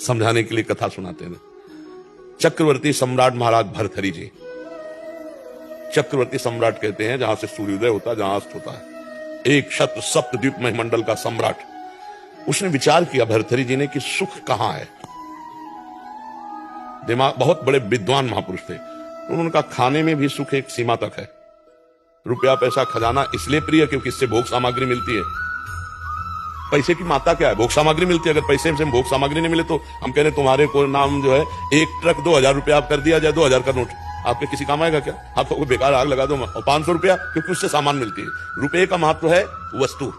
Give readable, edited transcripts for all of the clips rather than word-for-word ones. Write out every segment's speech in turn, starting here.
समझाने के लिए कथा सुनाते हैं। चक्रवर्ती सम्राट महाराज भर्तहरि जी, चक्रवर्ती सम्राट कहते हैं जहां से सूर्योदय होता है, जहां अस्त होता है, एक छत्र सप्तद्वीप मंडल का सम्राट। उसने विचार किया भर्तहरि जी ने कि सुख कहां है। दिमाग, बहुत बड़े विद्वान महापुरुष थे। उन्होंने कहा खाने में भी सुख एक सीमा तक है। रुपया पैसा खजाना इसलिए प्रिय क्योंकि इससे भोग सामग्री मिलती है। पैसे की माता क्या है? भोग सामग्री मिलती है। अगर पैसे से भोग सामग्री नहीं मिले तो हम कह रहे तुम्हारे को नाम जो है एक ट्रक 2000 रुपया आप कर दिया जाए, 2000 का नोट आपके किसी काम आएगा क्या? आपको बेकार आग लगा दो। और 500 रुपया क्योंकि उससे सामान मिलती है। रुपये का महत्व है वस्तु,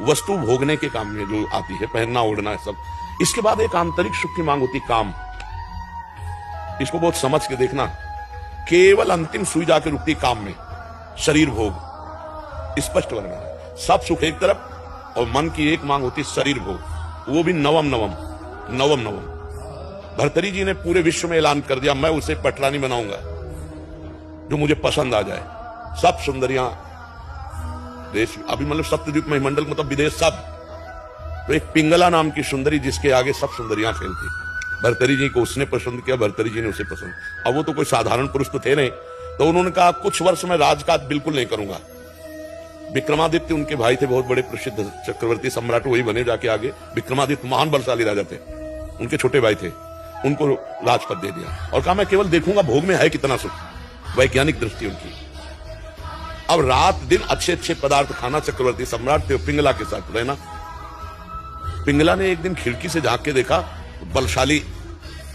वस्तु भोगने के काम में जो आती है, पहनना ओढ़ना है सब। इसके बाद एक आंतरिक सुख की मांग होती काम। इसको बहुत समझ के देखना। केवल अंतिम सुई जाके रुकती काम में, शरीर भोग। स्पष्ट वर्णन है। सब सुख एक तरफ और मन की एक मांग होती शरीर भोग, वो भी नवम नवम नवम नवम। भर्तहरि जी ने पूरे विश्व में ऐलान कर दिया मैं उसे पटरानी बनाऊंगा जो मुझे पसंद आ जाए। सब सुंदरियां देश, अभी मतलब सप्तद्वीप मंडल मतलब विदेश सब। तो एक पिंगला नाम की सुंदरी जिसके आगे सब सुंदरियां फैलती। भर्तहरि जी को उसने पसंद किया, भर्तहरि जी ने उसे पसंद। अब वो तो कोई साधारण पुरुष तो थे नहीं, तो उन्होंने कहा कुछ वर्ष में राजकाज बिल्कुल नहीं करूंगा। विक्रमादित्य उनके भाई थे, बहुत बड़े प्रसिद्ध चक्रवर्ती सम्राट, वही बने जाके आगे। विक्रमादित्य महान बलशाली राजा थे, उनके छोटे भाई थे। उनको राजपद दे दिया और कहा मैं केवल देखूंगा भोग में है कितना सुख। वैज्ञानिक दृष्टि उनकी। अब रात दिन अच्छे अच्छे पदार्थ खाना। चक्रवर्ती सम्राट थे, पिंगला के साथ रहना। पिंगला ने एक दिन खिड़की से झांक के देखा, बलशाली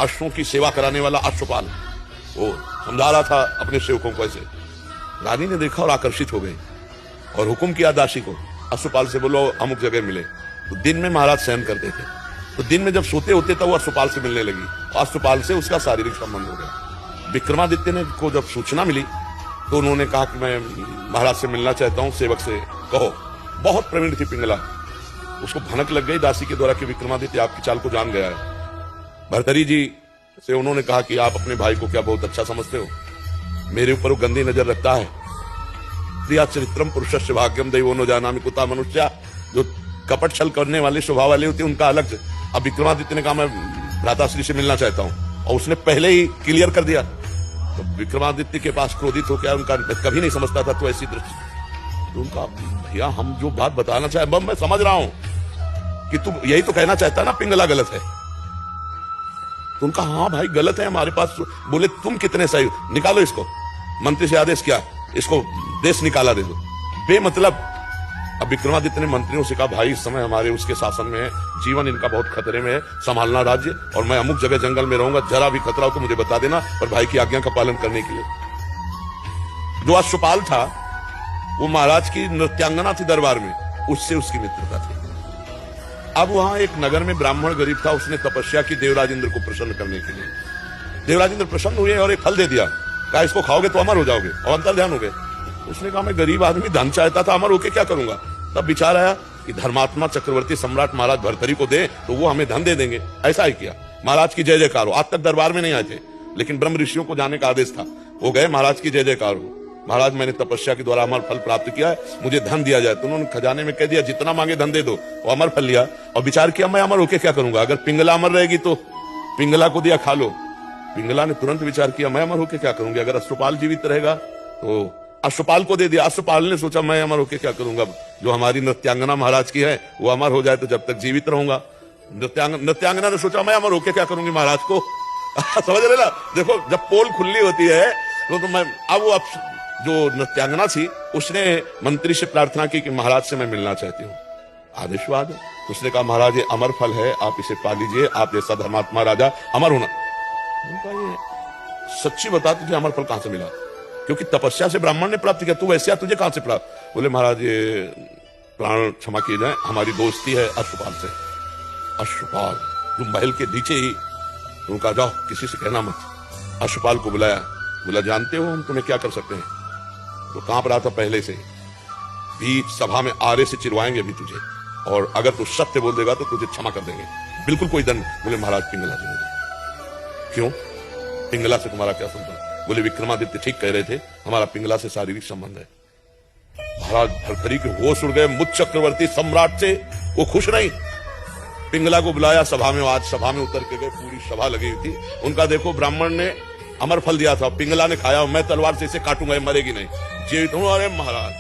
अश्वों की सेवा कराने वाला अश्वपाल वो समझा रहा था अपने सेवकों को ऐसे। रानी ने देखा और आकर्षित हो गई और हुक्म किया दासी को, अश्वपाल से बोलो अमुक जगह मिले। तो दिन में महाराज शयन करते थे, तो दिन में जब सोते होते तब वो अश्वपाल से मिलने लगी। अश्वपाल से उसका शारीरिक संबंध हो गया। विक्रमादित्य ने को जब सूचना मिली तो उन्होंने कहा कि मैं महाराज से मिलना चाहता हूं, सेवक से कहो। बहुत प्रवीण थी पिंगला। उसको भनक लग गई दासी के द्वारा कि विक्रमादित्य आपकी चाल को जान गया है। भर्तहरि जी से उन्होंने कहा कि आप अपने भाई को क्या बहुत अच्छा समझते हो? मेरे ऊपर वो गंदी नजर रखता है। प्रिया चरित्रम पुरुषस्य भाग्यम दैवो न जानामि कुता मनुष्या। जो कपट छल करने वाले स्वभाव वाले होते हैं उनका अलग। अब विक्रमादित्य ने कहा मैं भ्राताश्री से मिलना चाहता हूं और उसने पहले ही क्लियर कर दिया। तो विक्रमादित्य के पास क्रोधित हो गया। उनका कभी नहीं समझता था तो ऐसी दृष्टि। तो उनका भैया हम जो बात बताना चाहे मैं समझ रहा हूं कि तुम यही तो कहना चाहता ना पिंगला गलत है। तो उनका हाँ भाई गलत है हमारे पास। बोले तुम कितने सही, निकालो इसको। मंत्री से आदेश किया इसको देश निकाला दे दो बेमतलब। अब विक्रमादित्य ने मंत्रियों से कहा भाई इस समय हमारे उसके शासन में है, जीवन इनका बहुत खतरे में है, संभालना राज्य, और मैं अमुक जगह जंगल में रहूंगा, जरा भी खतरा हो तो मुझे बता देना, पर भाई की आज्ञा का पालन करने के लिए। जो अश्वपाल था वो महाराज की नृत्यांगना थी दरबार में, उससे उसकी मित्रता थी। अब वहां एक नगर में ब्राह्मण गरीब था, उसने तपस्या की देवराज इंद्र को प्रसन्न करने के लिए। देवराज इंद्र प्रसन्न हुए और एक फल दे दिया। कहा इसको खाओगे तो अमर हो जाओगे और अंतर ध्यान हो गए। उसने कहा मैं गरीब आदमी धन चाहता था, अमर होके क्या करूंगा? तब विचार आया कि धर्मात्मा चक्रवर्ती सम्राट महाराज भर्तहरि को दे तो वो हमें धन दे देंगे। ऐसा ही किया। महाराज की जय जयकार हो। आज तक दरबार में नहीं आए थे, लेकिन ब्रह्म ऋषियों को जाने का आदेश था। वो गए, महाराज की जय जयकार हो, महाराज मैंने तपस्या के द्वारा अमर फल प्राप्त किया है, मुझे धन दिया जाए। तो उन्होंने खजाने में कह दिया जितना मांगे धन दे दो। वो अमर फल लिया और विचार किया मैं अमर होके क्या करूंगा? अगर पिंगला अमर रहेगी तो पिंगला को दिया खा लो। पिंगला ने तुरंत विचार किया मैं अमर होके क्या करूंगी? अगर अश्वपाल जीवित रहेगा तो अश्वपाल को दे दिया। अश्वपाल ने सोचा मैं अमर होके क्या करूंगा? जो हमारी नृत्यांगना महाराज की है वो अमर हो जाए तो जब तक जीवित रहूंगा। नृत्यांगना ने सोचा मैं अमर होके क्या करूंगी महाराज को। समझ रहे ना? देखो जब पोल खुली होती है तो मैं अब जो नृत्यांगना थी उसने मंत्री से प्रार्थना की कि महाराज से मैं मिलना चाहती हूँ। आदेशवाद है। उसने कहा महाराज ये अमर फल है, आप इसे पा लीजिए, आप जैसा धर्मात्मा राजा अमर होना। उनका ये सच्ची बता तुझे अमर फल कहां से मिला? क्योंकि तपस्या से ब्राह्मण ने प्राप्त किया, तू वैसे तुझे कहां से प्राप्त? बोले महाराज ये प्राण क्षमा किए जाए, हमारी दोस्ती है अश्वपाल से। अश्वपाल जो महल के नीचे ही। उनका जाओ किसी से कहना मत। अश्वपाल को बुलाया, बोला जानते हो हम तुम्हें क्या कर सकते हैं? तो कांप रहा था पहले से। बीच सभा में आरे से चिरवाएंगे अभी तुझे, और अगर तू सत्य बोल देगा तो तुझे क्षमा कर देंगे, बिल्कुल कोई दंड। बोले महाराज पिंगला जी ने। क्यों? पिंगला से तुम्हारा क्या संबंध? बोले विक्रमादित्य ठीक कह रहे थे, हमारा पिंगला से शारीरिक संबंध है। महाराज भर्तहरि के होश उड़ गए। मुझ चक्रवर्ती सम्राट से वो खुश नहीं। पिंगला को बुलाया सभा में, आज सभा में उतर के गए, पूरी सभा लगी हुई थी। उनका देखो ब्राह्मण ने अमर फल दिया था, पिंगला ने खाया, मैं तलवार से इसे काटूंगा, ये मरेगी नहीं, जीवित हूं। अरे महाराज,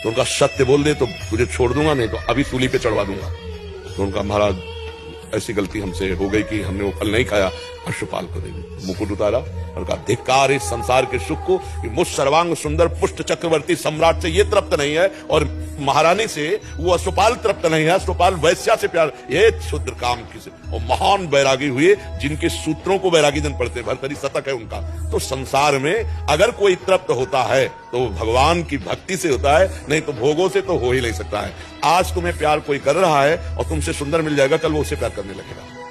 तो उनका सत्य बोल दे तो तुझे छोड़ दूंगा, नहीं तो अभी सूली पे चढ़वा दूंगा। तो उनका महाराज ऐसी गलती हमसे हो गई कि हमने वो फल नहीं खाया, अश्वपाल को देंगे। मुकुट उतारा और कहा धिक्कार इस संसार के सुख को, मुझ सर्वांग सुंदर पुष्ट चक्रवर्ती सम्राट से ये तृप्त नहीं है और महारानी से वो अश्वपाल तृप्त नहीं है, अश्वपाल वैश्या से प्यार, ये क्षुद्र काम किसे। और महान बैरागी हुए जिनके सूत्रों को बैरागी जन पढ़ते हैं, भरतरी शतक है उनका। तो संसार में अगर कोई तृप्त होता है तो भगवान की भक्ति से होता है, नहीं तो भोगों से तो हो ही नहीं सकता है। आज तुम्हें प्यार कोई कर रहा है और तुमसे सुंदर मिल जाएगा, कल वो उसे प्यार करने लगेगा।